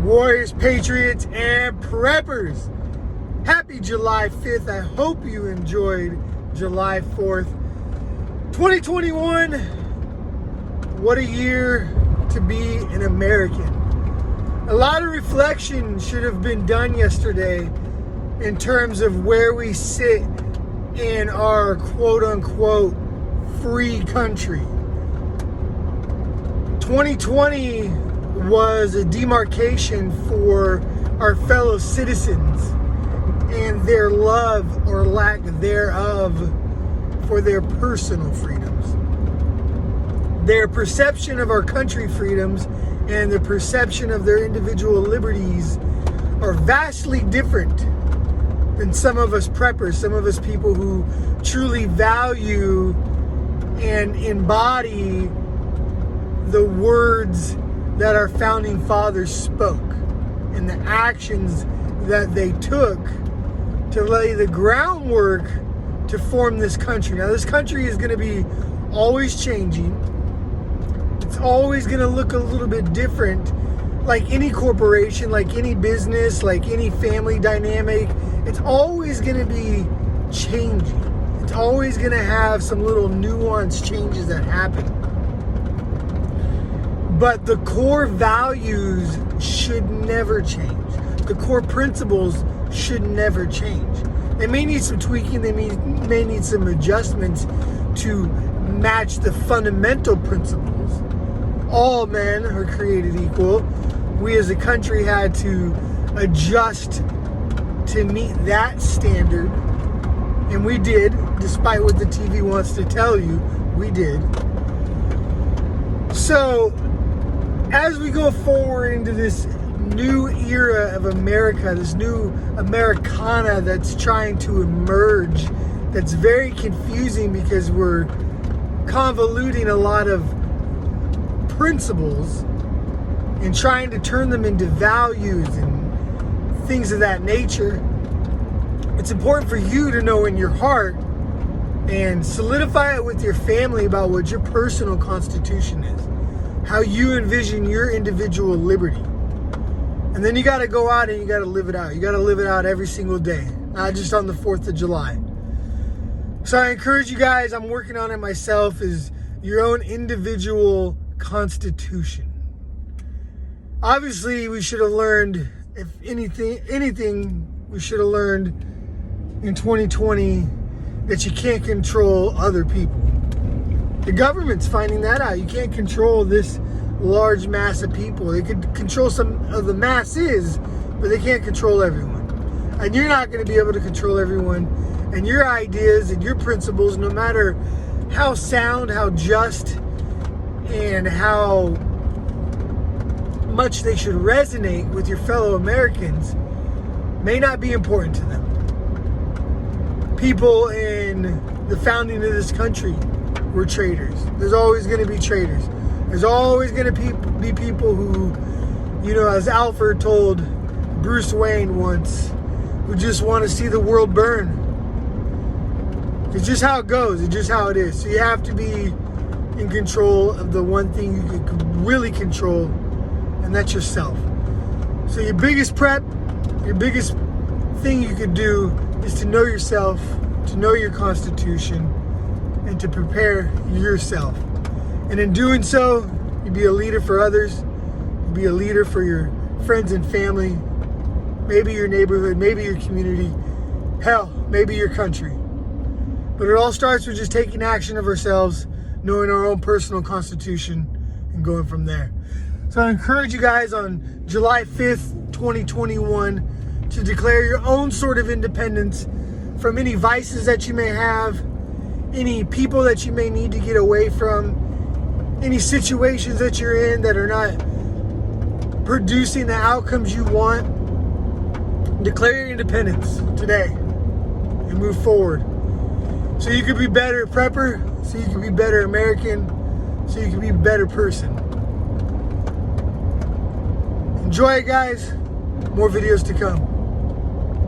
Warriors, Patriots, and Preppers. Happy July 5th. I hope you enjoyed July 4th. 2021, what a year to be an American. A lot of reflection should have been done yesterday in terms of where we sit in our quote-unquote free country. 2020 was a demarcation for our fellow citizens and their love or lack thereof for their personal freedoms. Their perception of our country freedoms and the perception of their individual liberties are vastly different than some of us preppers, some of us people who truly value and embody the words that our founding fathers spoke and the actions that they took to lay the groundwork to form this country. Now, this country is going to be always changing. It's always going to look a little bit different, like any corporation, like any business, like any family dynamic. It's always going to be changing. It's always going to have some little nuanced changes that happen. But the core values should never change. The core principles should never change. They may need some tweaking, they may need some adjustments to match the fundamental principles. All men are created equal. We as a country had to adjust to meet that standard. And we did, despite what the TV wants to tell you, we did. So, as we go forward into this new era of America, this new Americana that's trying to emerge, that's very confusing because we're convoluting a lot of principles and trying to turn them into values and things of that nature. It's important for you to know in your heart and solidify it with your family about what your personal constitution is, how you envision your individual liberty. And then you got to go out and you got to live it out. You got to live it out every single day, not just on the 4th of July. So I encourage you guys, I'm working on it myself, is your own individual constitution. Obviously, we should have learned, if anything, we should have learned in 2020 that you can't control other people. The government's finding that out. You can't control this large mass of people. They could control some of the masses, but they can't control everyone. And you're not going to be able to control everyone. And your ideas and your principles, no matter how sound, how just, and how much they should resonate with your fellow Americans, may not be important to them. People in the founding of this country were traitors. There's always going to be traitors. There's always going to be people who, as Alfred told Bruce Wayne once, who just want to see the world burn. It's just how it goes. It's just how it is. So you have to be in control of the one thing you can really control, and that's yourself. So your biggest prep, your biggest thing you could do is to know yourself, to know your constitution, and to prepare yourself. And in doing so, you be a leader for others. You be a leader for your friends and family, maybe your neighborhood, maybe your community, hell, maybe your country. But it all starts with just taking action of ourselves, knowing our own personal constitution, and going from there. So I encourage you guys on July 5th, 2021, to declare your own sort of independence from any vices that you may have, any people that you may need to get away from, any situations that you're in that are not producing the outcomes you want. Declare your independence today and move forward. So you can be better prepper, so you can be better American, so you can be a better person. Enjoy it, guys. More videos to come.